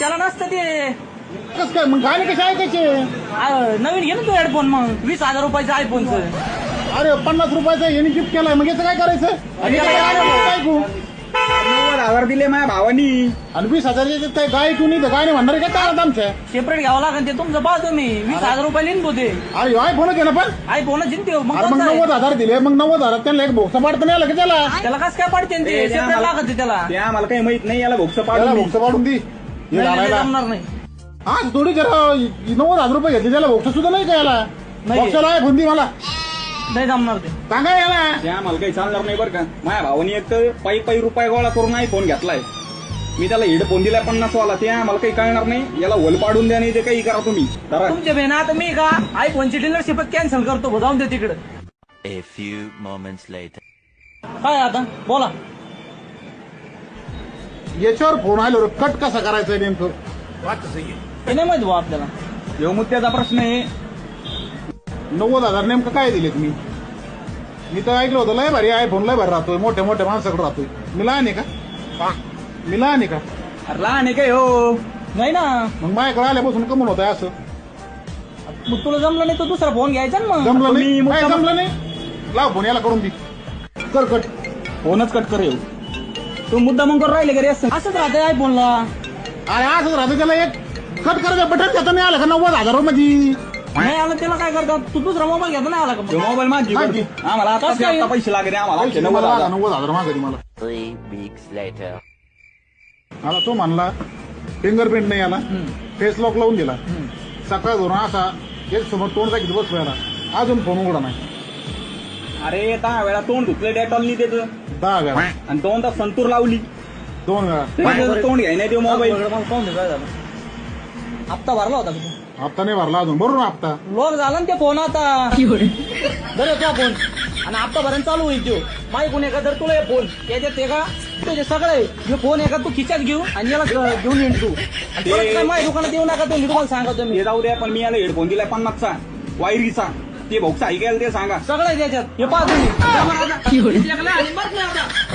त्याला नसतं ते कस काय मग गाणे कसे ऐकायचे? नवीन घे ना तू हेडफोन मग 20,000 रुपयाचं आयफोनचं. अरे 50 रुपयाचा यांनी गिफ्ट केलाय मग याचं काय करायचं? आणि याला याला काय काय ऐकू? 90,000 दिले माझ्या भावानी. आणि 20,000 काय गाय ऐकू नाही तर गाणे म्हणणार काय चालत आमच्या? सेपरेट घ्यावं लागेल ते तुमचं पाहतो मी 20,000 रुपये लिहिन पोते अरे आयफोन घे ना पण. आयफोन जिंकते मग अरे मग कोणता आहे? 90,000 दिले मग 90,000 त्यांना एक भोगसा पाडता नाही आला का त्याला? त्याला कसं काय पाडते ते ते सेपरेट आम्हाला- लागत त्याला. ते आम्हाला काही माहित नाही, याला भोगस त्याला पाडून भोगसा पाडून दी. हे नाही, नाही, घालायला. जमणार नाही. आज थोडी जरा 90,000 रुपये घेतले त्याला भोगसा सुद्धा नाही का याला? नाही. भोगसाला आयफोन दी मला नाही जमणार ते. सांगा याला. ते आम्हाला काही चालणार नाही बरं का. माझ्या भावानी एक तर पायी रुपये गोळा करून आयफोन घेतलाय. मी त्याला हेडफोन दिलाय 50 वाला. ते आम्हाला काही कळणार नाही. याला होल पाडून द्या नाही ते काही करा तुम्ही. जरा तुमच्या बहिण आता मी का आयफोनची डीलरशिप कॅन्सल करतो जाऊन दे तिकडे. A few moments later. काय आता बोला. याच्यावर फोन आलो कट कसा करायचा नेमकं? हे नाही माहित भाऊ आपल्याला. ह्यो मुद्द्याचा प्रश्न आहे. 90,000 नेमकं काय दिलेत मी? मी तर ऐकलं होतं लय भारी आयफोन लय भारी राहतोय मोठ्या मोठ्या माणसाकडे राहतोय. मी लहान आहे का? मी लहान आहे का? अरे लहान आहे काय हो? नाही ना मग माझ्याकडे आल्यापासून कमून होत असं मग तुला जमलं नाही तर दुसरा फोन घ्यायचा ना मग. जमलं नाही तुम्ही काय मुद्दाम- जमलं नाही? लाव फोन याला करून दे. कर कट. फोनच कट कर येऊ. तू मुद्दा मग करून राहिले घरी असं. असंच राहतंय आयफोनला. अरे असंच राहतं त्याला एक कट करायचं बटन त्याचं नाही आलं का 90,000 मध्ये? नाही आलं त्याला काय करतात तू दुसरा मोबाईल घेता नाही आला का ह्यो मग? मोबाईल माझी माझी. आम्हाला आता कसं काय? पैसे लागले आम्हाला. पैसे 90,000. 90,000 मागे मला. 3 weeks later. मला तो म्हणला फिंगरप्रिंट नाही आला फेस लॉक लावून दिला. सकाळ धरून असा एक समोर तोंड दाखवत बसलो याला. अजून फोन उघडा नाही. अरे 10 वेळा तोंड धुतले डेटॉलनी त्याचं 10 वेळा आणि 2 तास संतूर लावली 2 वेळा. तरी त्याचं तोंड घ्याय नाही ते मोबाईल. मला पाहून दे काय झालं. हप्ता भरला होता का तू? हप्ता नाही भरला अजून भरून हप्ता. लॉक झाला ना ते फोन आता. बरं तो फोन आणि हप्ता भरण चालू होईल तो. माही कोण एका जर तुला हे फोन त्याच्यात ते का तुझे सगळे हे फोन एका तू खिच्यात घेऊ आणि याला घेऊन येईन तू. आणि परत काय माझ्या दुकानात येऊ नका तुम्ही तुम्हाला सांगतो मी. हे जाऊ द्या पण मी याला हेडफोन दिलाय 50चा वायरीचा. ते भोगसा ऐकायला ते सांगा. सगळं आहे त्याच्यात हे पाच तुम्ही. आणि बरं नाही आता.